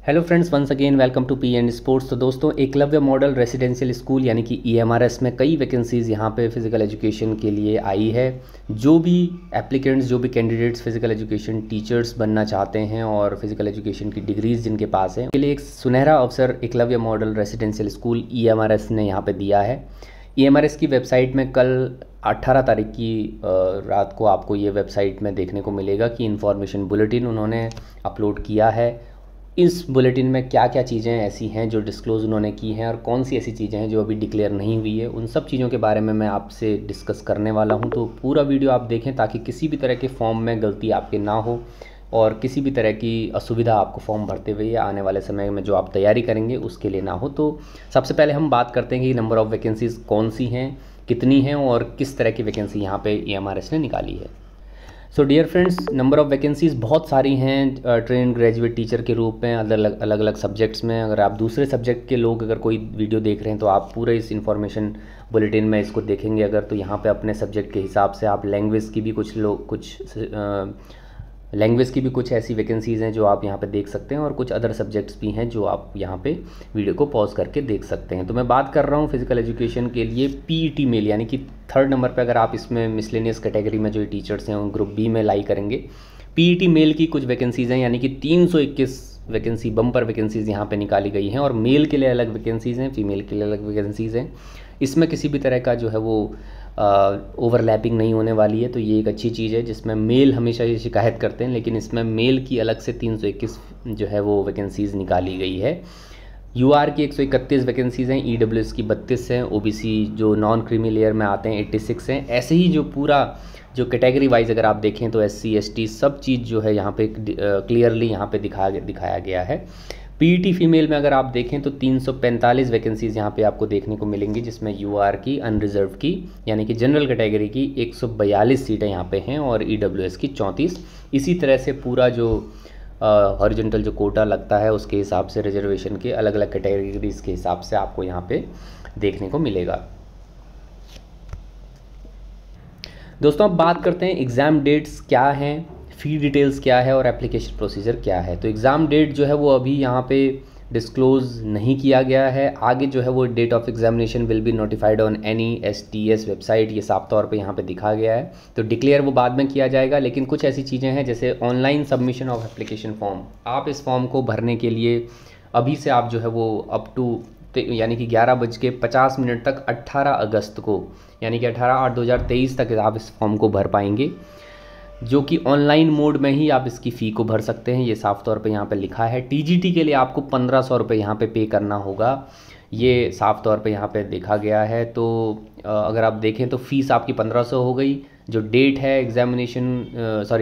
Hello friends, once again welcome to P and sports. तो दोस्तों, Eklavya model residential school यानी कि EMRS में कई वैकेंसीज़ यहाँ पे फ़िज़िकल एजुकेशन के लिए आई है। जो भी एप्लीकेंट्स, जो भी कैंडिडेट्स फ़िज़िकल एजुकेशन टीचर्स बनना चाहते हैं और फ़िज़िकल एजुकेशन की डिग्रीज़ जिनके पास हैं, उनके लिए एक सुनहरा अवसर Eklavya model residential school EMRS ने यहाँ पर दिया है। EMRS की वेबसाइट में कल 18 तारीख की रात को आपको ये वेबसाइट में देखने को मिलेगा कि इन्फॉर्मेशन बुलेटिन उन्होंने अपलोड किया है। इस बुलेटिन में क्या क्या चीज़ें ऐसी हैं जो डिस्क्लोज़ उन्होंने की हैं और कौन सी ऐसी चीज़ें हैं जो अभी डिक्लेयर नहीं हुई है, उन सब चीज़ों के बारे में मैं आपसे डिस्कस करने वाला हूं। तो पूरा वीडियो आप देखें ताकि किसी भी तरह के फॉर्म में गलती आपके ना हो और किसी भी तरह की असुविधा आपको फॉर्म भरते हुए या आने वाले समय में जो आप तैयारी करेंगे उसके लिए ना हो। तो सबसे पहले हम बात करते हैं कि नंबर ऑफ़ वैकेंसीज़ कौन सी हैं, कितनी हैं और किस तरह की वैकेंसी यहाँ पे EMRS ने निकाली है। So dear friends, number of vacancies बहुत सारी हैं ट्रेन ग्रेजुएट टीचर के रूप में अलग अलग सब्जेक्ट्स में। अगर आप दूसरे सब्जेक्ट के लोग अगर कोई वीडियो देख रहे हैं तो आप पूरे इस इन्फॉर्मेशन बुलेटिन में इसको देखेंगे। अगर तो यहाँ पे अपने सब्जेक्ट के हिसाब से आप लैंग्वेज की भी कुछ ऐसी वैकेंसीज़ हैं जो आप यहाँ पे देख सकते हैं और कुछ अदर सब्जेक्ट्स भी हैं जो आप यहाँ पे वीडियो को पॉज करके देख सकते हैं। तो मैं बात कर रहा हूँ फिज़िकल एजुकेशन के लिए PET मेल यानी कि 3rd नंबर पे अगर आप इसमें मिसलेनियस कैटेगरी में जो टीचर्स हैं उन ग्रुप B में लाई करेंगे। PET मेल की कुछ वैकेंसीज़ हैं यानी कि 321 वैकेंसी बम्पर वैकेंसीज़ यहाँ पे निकाली गई हैं और मेल के लिए अलग वैकेंसीज़ हैं, फीमेल के लिए अलग वैकेंसीज़ हैं। इसमें किसी भी तरह का जो है वो ओवरलैपिंग नहीं होने वाली है, तो ये एक अच्छी चीज़ है। जिसमें मेल हमेशा ये शिकायत करते हैं, लेकिन इसमें मेल की अलग से 321 जो है वो वैकेंसीज़ निकाली गई है। UR की 131 वैकेंसीज़ हैं, EWS की 32 हैं, OBC जो नॉन क्रीमी लेयर में आते हैं 86 हैं। ऐसे ही जो पूरा जो कैटेगरी वाइज अगर आप देखें तो SC ST सब चीज़ जो है यहाँ पे क्लियरली यहाँ पे दिखाया गया है। PET फीमेल में अगर आप देखें तो 345 वैकेंसीज़ यहाँ पे आपको देखने को मिलेंगी, जिसमें UR की अनरिजर्व की यानी कि जनरल कैटेगरी की 142 सीटें यहाँ पे हैं और EWS की 34। इसी तरह से पूरा जो हॉरिजॉन्टल जो कोटा लगता है उसके हिसाब से रिजर्वेशन के अलग अलग कैटेगरीज के हिसाब से आपको यहाँ पे देखने को मिलेगा। दोस्तों, अब बात करते हैं एग्ज़ाम डेट्स क्या हैं, फ़ी डिटेल्स क्या है और एप्लीकेशन प्रोसीजर क्या है। तो एग्ज़ाम डेट जो है वो अभी यहाँ पे डिस्क्लोज़ नहीं किया गया है। आगे जो है वो date of examination will be notified on NESTS website, ये साफ तौर पे यहाँ पे दिखा गया है। तो डिक्लेयर वो बाद में किया जाएगा, लेकिन कुछ ऐसी चीज़ें हैं जैसे online submission of application form. आप इस फॉर्म को भरने के लिए अभी से आप जो है वो अप टू यानी कि 11:50 तक 18 अगस्त को यानी कि 18/8/2023 तक आप इस फॉर्म को भर पाएंगे, जो कि ऑनलाइन मोड में ही आप इसकी फ़ी को भर सकते हैं। ये साफ़ तौर पे यहाँ पे लिखा है। TGT के लिए आपको 1500 रुपये यहाँ पे करना होगा, ये साफ़ तौर पे यहाँ पे देखा गया है। तो अगर आप देखें तो फ़ीस आपकी 1500 हो गई। जो डेट है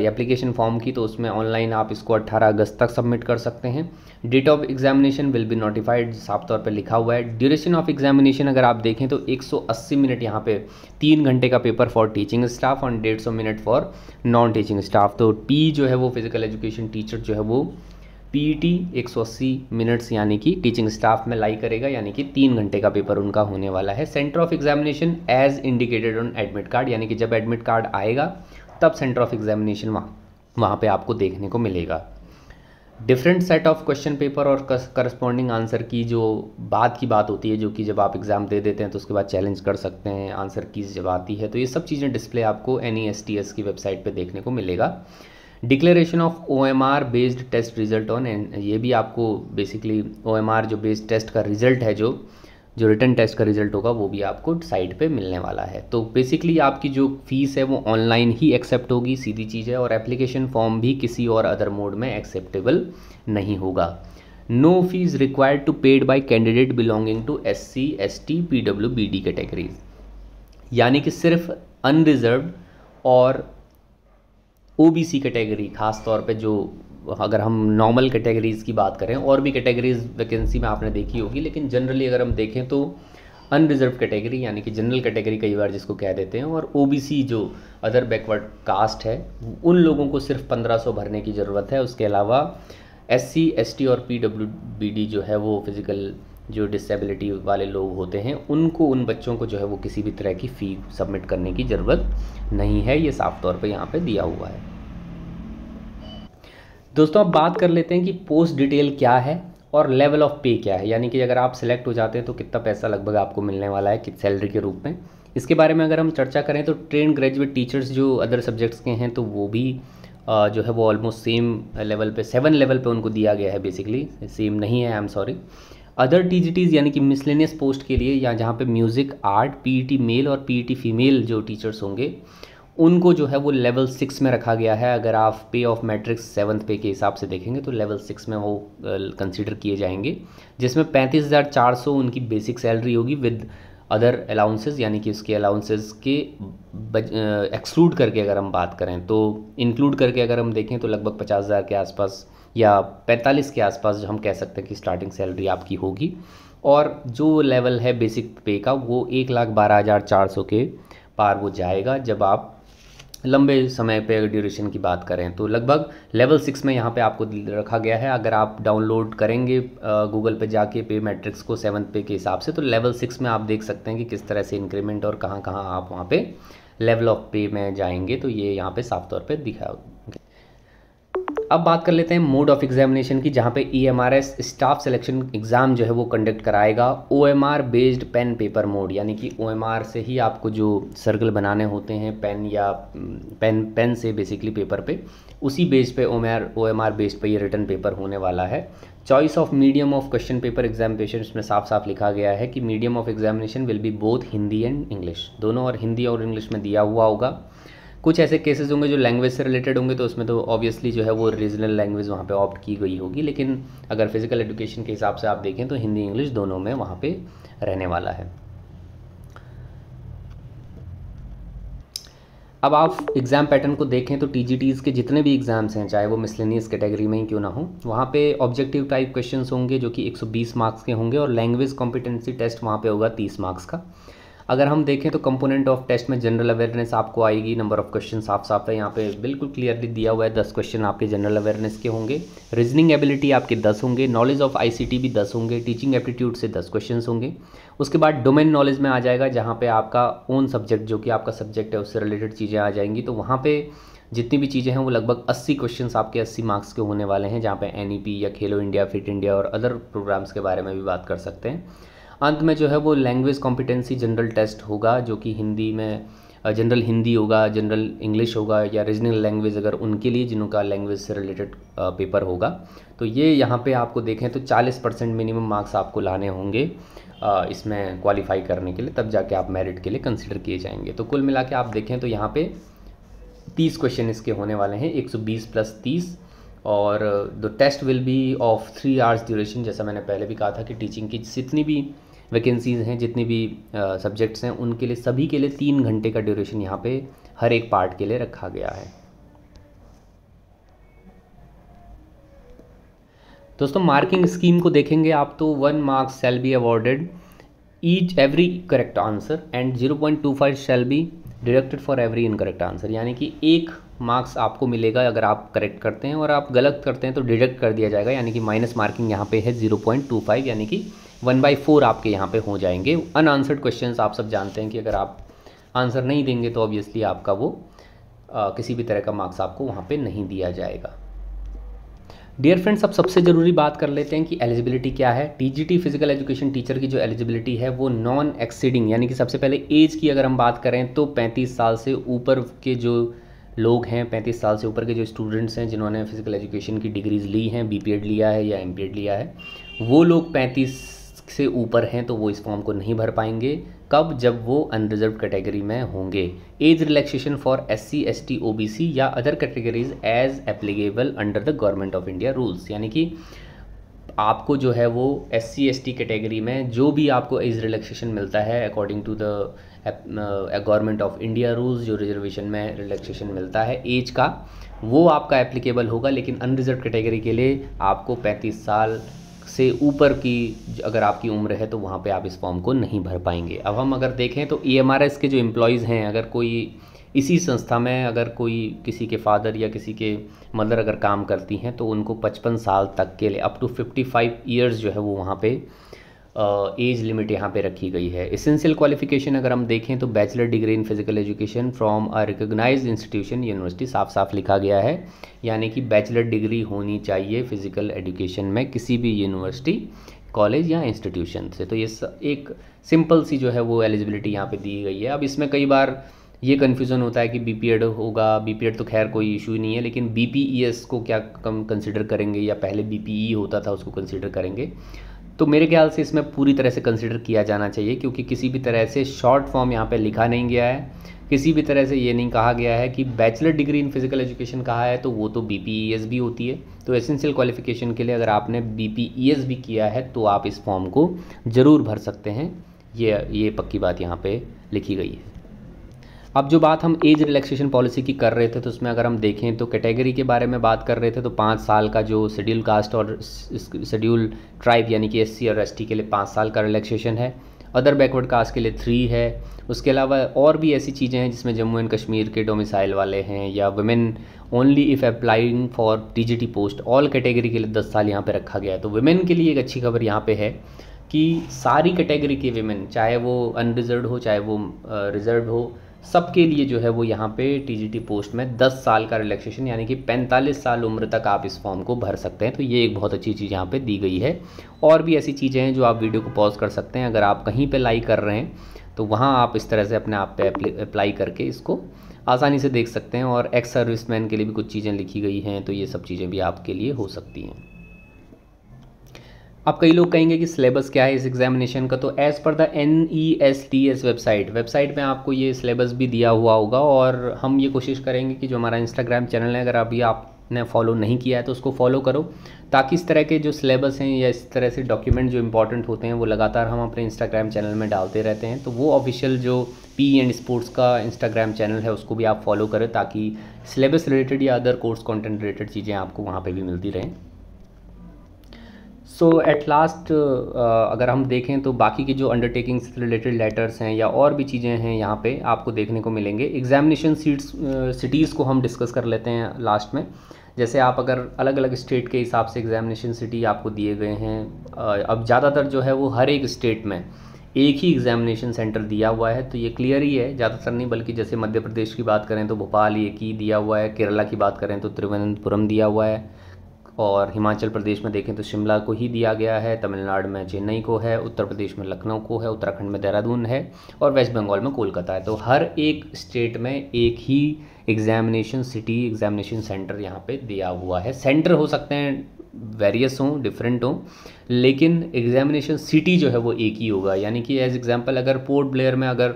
एप्लीकेशन फॉर्म की, तो उसमें ऑनलाइन आप इसको 18 अगस्त तक सबमिट कर सकते हैं। Date of examination will be notified, साफ तौर पे लिखा हुआ है। ड्यूरेशन ऑफ एग्जामिनेशन अगर आप देखें तो 180 मिनट यहाँ पे 3 घंटे का पेपर फॉर टीचिंग स्टाफ और 150 minute for non teaching staff. तो P जो है वो फिज़िकल एजुकेशन टीचर जो है वो PET 180 मिनट्स यानी कि टीचिंग स्टाफ में लाई करेगा, यानी कि 3 घंटे का पेपर उनका होने वाला है। Centre of examination as indicated on admit card, यानी कि जब एडमिट कार्ड आएगा तब सेंटर ऑफ एग्जामिनेशन वहाँ पे आपको देखने को मिलेगा। Different set of question paper और करस्पॉन्डिंग आंसर की जो बाद की बात होती है, जो कि जब आप एग्ज़ाम दे देते हैं तो उसके बाद चैलेंज कर सकते हैं, आंसर कीज़ जब आती है, तो ये सब चीज़ें डिस्प्ले आपको NESTS की वेबसाइट पे देखने को मिलेगा। Declaration of OMR based test result on, ये भी आपको बेसिकली OMR जो बेस्ड टेस्ट का रिजल्ट है, जो रिटन टेस्ट का रिजल्ट होगा वो भी आपको साइट पे मिलने वाला है। तो बेसिकली आपकी जो फीस है वो ऑनलाइन ही एक्सेप्ट होगी, सीधी चीज़ है। और एप्लीकेशन फॉर्म भी किसी और अदर मोड में एक्सेप्टेबल नहीं होगा। No fees required to paid by candidate belonging to SC ST PWBD categories, यानी कि सिर्फ अनरिजर्व्ड और OBC कैटेगरी, खास तौर पे जो अगर हम नॉर्मल कैटेगरीज़ की बात करें, और भी कैटेगरीज वैकेंसी में आपने देखी होगी, लेकिन जनरली अगर हम देखें तो अनरिजर्व कैटेगरी यानी कि जनरल कैटेगरी कई बार जिसको कह देते हैं, और OBC जो अदर बैकवर्ड कास्ट है, उन लोगों को सिर्फ 1500 भरने की ज़रूरत है। उसके अलावा SC ST और PWBD जो है वो फिज़िकल जो डिसेबिलिटी वाले लोग होते हैं उनको, उन बच्चों को जो है वो किसी भी तरह की फ़ी सबमिट करने की ज़रूरत नहीं है। ये साफ तौर पे यहाँ पे दिया हुआ है। दोस्तों, अब बात कर लेते हैं कि पोस्ट डिटेल क्या है और लेवल ऑफ पे क्या है, यानी कि अगर आप सिलेक्ट हो जाते हैं तो कितना पैसा लगभग आपको मिलने वाला है कि सैलरी के रूप में। इसके बारे में अगर हम चर्चा करें तो ट्रेन ग्रेजुएट टीचर्स जो अदर सब्जेक्ट्स के हैं तो वो भी जो है वो ऑलमोस्ट सेम लेवल पे 7 लेवल पे उनको दिया गया है, बेसिकली सेम नहीं है, I am sorry. Other TGTs यानी कि मिसलेनियस पोस्ट के लिए, या जहाँ पे म्यूज़िक, आर्ट, पीईटी मेल और पीईटी फीमेल जो टीचर्स होंगे उनको जो है वो लेवल 6 में रखा गया है। अगर आप पे ऑफ मैट्रिक्स 7th पे के हिसाब से देखेंगे तो लेवल 6 में वो कंसीडर किए जाएंगे, जिसमें 35,400 उनकी बेसिक सैलरी होगी विद अदर अलाउंसेस, यानी कि उसके अलाउंसेस के एक्सक्लूड करके अगर हम बात करें तो इंक्लूड करके अगर हम देखें तो लगभग 50,000 के आसपास या 45 के आसपास जो हम कह सकते हैं कि स्टार्टिंग सैलरी आपकी होगी। और जो लेवल है बेसिक पे का वो 1,12,400 के पार वो जाएगा जब आप लंबे समय पे अगर ड्यूरेशन की बात करें तो लगभग लेवल 6 में यहाँ पे आपको रखा गया है। अगर आप डाउनलोड करेंगे गूगल पे जाके पे मैट्रिक्स को 7th पे के हिसाब से तो लेवल 6 में आप देख सकते हैं कि किस तरह से इंक्रीमेंट और कहाँ कहाँ आप वहाँ पे लेवल ऑफ पे में जाएंगे, तो ये यहाँ पे साफ तौर पे दिखा। अब बात कर लेते हैं मोड ऑफ एग्जामिनेशन की, जहाँ पे EMRS स्टाफ सिलेक्शन एग्ज़ाम जो है वो कंडक्ट कराएगा OMR based pen paper mode, यानी कि OMR से ही आपको जो सर्कल बनाने होते हैं पेन या पेन से बेसिकली पेपर पे, उसी बेस पे OMR बेस्ड पे ये रिटर्न पेपर होने वाला है। Choice of medium of question paper examination, इसमें साफ साफ लिखा गया है कि medium of examination will B both Hindi and English, दोनों और हिंदी और इंग्लिश में दिया हुआ होगा। कुछ ऐसे केसेस होंगे जो लैंग्वेज से रिलेटेड होंगे तो उसमें तो ऑब्वियसली जो है वो रीजनल लैंग्वेज वहाँ पे ऑप्ट की गई होगी, लेकिन अगर फिजिकल एजुकेशन के हिसाब से आप देखें तो हिंदी इंग्लिश दोनों में वहाँ पे रहने वाला है। अब आप एग्ज़ाम पैटर्न को देखें तो टीजीटीज़ के जितने भी एग्ज़ाम्स हैं, चाहे वो मिसलेनियस कैटेगरी में ही क्यों ना हो, वहाँ पे ऑब्जेक्टिव टाइप क्वेश्चंस होंगे जो कि 120 मार्क्स के होंगे और लैंग्वेज कॉम्पिटेंसी टेस्ट वहाँ पे होगा 30 मार्क्स का। अगर हम देखें तो कंपोनेंट ऑफ टेस्ट में जनरल अवेयरनेस आपको आएगी, नंबर ऑफ क्वेश्चन साफ साफ है यहाँ पे बिल्कुल क्लियरली दिया हुआ है, 10 क्वेश्चन आपके जनरल अवेयरनेस के होंगे। रीजनिंग एबिलिटी आपके 10 होंगे, नॉलेज ऑफ ICT भी 10 होंगे, टीचिंग एप्टीट्यूड से 10 क्वेश्चन होंगे। उसके बाद डोमेन नॉलेज में आ जाएगा, जहाँ पे आपका ओन सब्जेक्ट जो कि आपका सब्जेक्ट है उससे रिलेटेड चीज़ें आ जाएंगी, तो वहाँ पे जितनी भी चीज़ें हैं वो लगभग 80 क्वेश्चन आपके 80 मार्क्स के होने वाले हैं, जहाँ पे NEP या खेलो इंडिया, फिट इंडिया और अदर प्रोग्राम्स के बारे में भी बात कर सकते हैं। अंत में जो है वो लैंग्वेज कॉम्पिटेंसी जनरल टेस्ट होगा, जो कि हिंदी में जनरल हिंदी होगा, जनरल इंग्लिश होगा या रीजनल लैंग्वेज अगर उनके लिए जिनका लैंग्वेज से रिलेटेड पेपर होगा। तो ये यहाँ पे आपको देखें तो 40% मिनिमम मार्क्स आपको लाने होंगे इसमें क्वालिफाई करने के लिए, तब जाके आप मेरिट के लिए कंसिडर किए जाएंगे। तो कुल मिला के आप देखें तो यहाँ पे 30 क्वेश्चन इसके होने वाले हैं, 120 + 30, और the test will be of 3 hours duration. जैसा मैंने पहले भी कहा था कि टीचिंग की जितनी भी वैकेंसीज़ हैं, जितनी भी सब्जेक्ट्स हैं, उनके लिए सभी के लिए 3 घंटे का ड्यूरेशन यहाँ पे हर एक पार्ट के लिए रखा गया है। दोस्तों मार्किंग स्कीम को देखेंगे आप तो 1 marks shall be awarded each every correct answer and 0.25 shall be deducted for every incorrect answer, यानी कि 1 मार्क्स आपको मिलेगा अगर आप करेक्ट करते हैं और आप गलत करते हैं तो डिडक्ट कर दिया जाएगा, यानी कि माइनस मार्किंग यहाँ पे है 0.25, यानी कि 1/4 आपके यहाँ पे हो जाएंगे। अनआंसर्ड क्वेश्चंस आप सब जानते हैं कि अगर आप आंसर नहीं देंगे तो ऑब्वियसली आपका वो किसी भी तरह का मार्क्स आपको वहाँ पे नहीं दिया जाएगा। डियर फ्रेंड्स, अब सबसे ज़रूरी बात कर लेते हैं कि एलिजिबिलिटी क्या है। टीजीटी फिजिकल एजुकेशन टीचर की जो एलिजिबिलिटी है वो नॉन एक्सीडिंग, यानी कि सबसे पहले एज की अगर हम बात करें तो 35 साल से ऊपर के जो लोग हैं, 35 साल से ऊपर के जो स्टूडेंट्स हैं जिन्होंने फिजिकल एजुकेशन की डिग्रीज़ ली हैं, BPED लिया है या MPED लिया है, वो लोग 35 से ऊपर हैं तो वो इस फॉर्म को नहीं भर पाएंगे। कब? जब वो अनरिजर्व कैटेगरी में होंगे। Age relaxation for SC ST OBC या other categories as applicable under the government of India rules, यानी कि आपको जो है वो SC ST कैटेगरी में जो भी आपको एज रिलैक्सेशन मिलता है according to the government of India rules, जो रिजर्वेशन में रिलैक्सेशन मिलता है एज का, वो आपका एप्लीकेबल होगा। लेकिन अनरिजर्व कैटेगरी के लिए आपको 35 साल से ऊपर की अगर आपकी उम्र है तो वहाँ पे आप इस फॉर्म को नहीं भर पाएंगे। अब हम अगर देखें तो EMRS के जो एम्प्लॉयज़ हैं, अगर कोई इसी संस्था में अगर कोई किसी के फादर या किसी के मदर अगर काम करती हैं तो उनको 55 साल तक के लिए अप टू 55 ईयर्स जो है वो वहाँ पे एज लिमिट यहाँ पे रखी गई है। एसेंशियल क्वालिफिकेशन अगर हम देखें तो bachelor degree in physical education from a recognised institution university, साफ साफ लिखा गया है, यानी कि बैचलर डिग्री होनी चाहिए फिजिकल एजुकेशन में किसी भी यूनिवर्सिटी, कॉलेज या इंस्टीट्यूशन से। तो ये एक सिंपल सी जो है वो एलिजिबिलिटी यहाँ पे दी गई है। अब इसमें कई बार ये कन्फ्यूज़न होता है कि बीपीएड होगा, बीपीएड तो खैर कोई इशू नहीं है, लेकिन बीपीईएस को क्या कम कंसिडर करेंगे या पहले बीपीई होता था उसको कंसिडर करेंगे। तो मेरे ख्याल से इसमें पूरी तरह से कंसिडर किया जाना चाहिए, क्योंकि किसी भी तरह से शॉर्ट फॉर्म यहाँ पे लिखा नहीं गया है, किसी भी तरह से ये नहीं कहा गया है कि bachelor degree in physical education कहा है तो वो तो बीपीईएस भी होती है। तो एसेंशियल क्वालिफिकेशन के लिए अगर आपने बीपीईएस भी किया है तो आप इस फॉर्म को ज़रूर भर सकते हैं, ये पक्की बात यहाँ पे लिखी गई है। अब जो बात हम एज रिलैक्सेशन पॉलिसी की कर रहे थे, तो उसमें अगर हम देखें तो कैटेगरी के बारे में बात कर रहे थे, तो 5 साल का जो शेड्यूल कास्ट और शेड्यूल ट्राइब यानी कि एससी और एसटी के लिए 5 साल का रिलैक्सेशन है, अदर बैकवर्ड कास्ट के लिए 3 है। उसके अलावा और भी ऐसी चीज़ें हैं जिसमें जम्मू एंड कश्मीर के डोमिसाइल वाले हैं या women only if applying for TGT post, all category के लिए 10 साल यहाँ पे रखा गया है। तो वुमेन के लिए एक अच्छी खबर यहाँ पे है कि सारी कैटेगरी के वुमेन, चाहे वो अनरिजर्व हो चाहे वो रिजर्व हो, सबके लिए जो है वो यहाँ पे टीजीटी पोस्ट में 10 साल का रिलैक्सेशन यानी कि 45 साल उम्र तक आप इस फॉर्म को भर सकते हैं। तो ये एक बहुत अच्छी चीज़ यहाँ पे दी गई है। और भी ऐसी चीज़ें हैं जो आप वीडियो को पॉज कर सकते हैं, अगर आप कहीं पे लाइक कर रहे हैं तो वहाँ आप इस तरह से अपने आप पे अप्लाई करके इसको आसानी से देख सकते हैं। और एक्स सर्विसमैन के लिए भी कुछ चीज़ें लिखी गई हैं, तो ये सब चीज़ें भी आपके लिए हो सकती हैं। अब कई लोग कहेंगे कि सिलेबस क्या है इस एग्जामिनेशन का, तो as per the NESTS website में आपको ये सिलेबस भी दिया हुआ होगा। और हम ये कोशिश करेंगे कि जो हमारा इंस्टाग्राम चैनल है, अगर अभी आपने फॉलो नहीं किया है तो उसको फॉलो करो, ताकि इस तरह के जो सिलेबस हैं या इस तरह से डॉक्यूमेंट जो इंपॉर्टेंट होते हैं वो लगातार हम अपने इंस्टाग्राम चैनल में डालते रहते हैं। तो वो ऑफिशियल जो पी एंड स्पोर्ट्स का इंस्टाग्राम चैनल है उसको भी आप फॉलो करें, ताकि सिलेबस रिलेटेड या अदर कोर्स कॉन्टेंट रिलेटेड चीज़ें आपको वहाँ पर भी मिलती रहें। सो एट लास्ट अगर हम देखें तो बाकी की जो अंडरटेकिंग से रिलेटेड लेटर्स हैं या और भी चीज़ें हैं यहाँ पे आपको देखने को मिलेंगे। एग्जामिनेशन सिटीज़ को हम डिस्कस कर लेते हैं लास्ट में। जैसे आप अगर अलग अलग स्टेट के हिसाब से एग्जामिनेशन सिटी आपको दिए गए हैं, अब ज़्यादातर जो है वो हर एक स्टेट में एक ही एग्जामिनेशन सेंटर दिया हुआ है, तो ये क्लियर ही है, ज़्यादातर नहीं, बल्कि जैसे मध्य प्रदेश की बात करें तो भोपाल एक ही दिया हुआ है, केरला की बात करें तो तिरुवनंतपुरम दिया हुआ है, और हिमाचल प्रदेश में देखें तो शिमला को ही दिया गया है, तमिलनाडु में चेन्नई को है, उत्तर प्रदेश में लखनऊ को है, उत्तराखंड में देहरादून है और वेस्ट बंगाल में कोलकाता है। तो हर एक स्टेट में एक ही एग्जामिनेशन सिटी, एग्जामिनेशन सेंटर यहाँ पे दिया हुआ है। सेंटर हो सकते हैं वेरियस हों, डिफरेंट हों, लेकिन एग्जामिनेशन सिटी जो है वो एक ही होगा। यानी कि एज एग्जाम्पल अगर पोर्ट ब्लेयर में अगर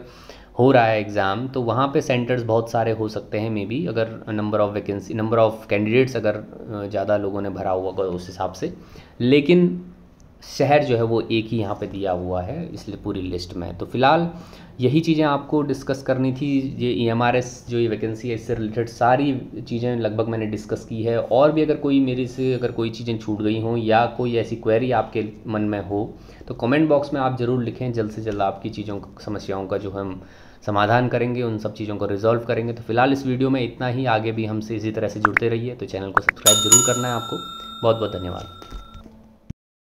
हो रहा है एग्ज़ाम, तो वहाँ पे सेंटर्स बहुत सारे हो सकते हैं, मे बी अगर नंबर ऑफ़ कैंडिडेट्स अगर ज़्यादा लोगों ने भरा हुआ उस हिसाब से, लेकिन शहर जो है वो एक ही यहाँ पे दिया हुआ है इसलिए पूरी लिस्ट में। तो फ़िलहाल यही चीज़ें आपको डिस्कस करनी थी। ये EMRS जो ये वैकेंसी है इससे रिलेटेड सारी चीज़ें लगभग मैंने डिस्कस की है। और भी अगर कोई मेरे से अगर कोई चीज़ें छूट गई हों या कोई ऐसी क्वेरी आपके मन में हो तो कमेंट बॉक्स में आप ज़रूर लिखें। जल्द से जल्द आपकी समस्याओं का जो हम समाधान करेंगे, उन सब चीज़ों को रिजॉल्व करेंगे। तो फिलहाल इस वीडियो में इतना ही, आगे भी हमसे इसी तरह से जुड़ते रहिए। तो चैनल को सब्सक्राइब जरूर करना है आपको। बहुत बहुत धन्यवाद।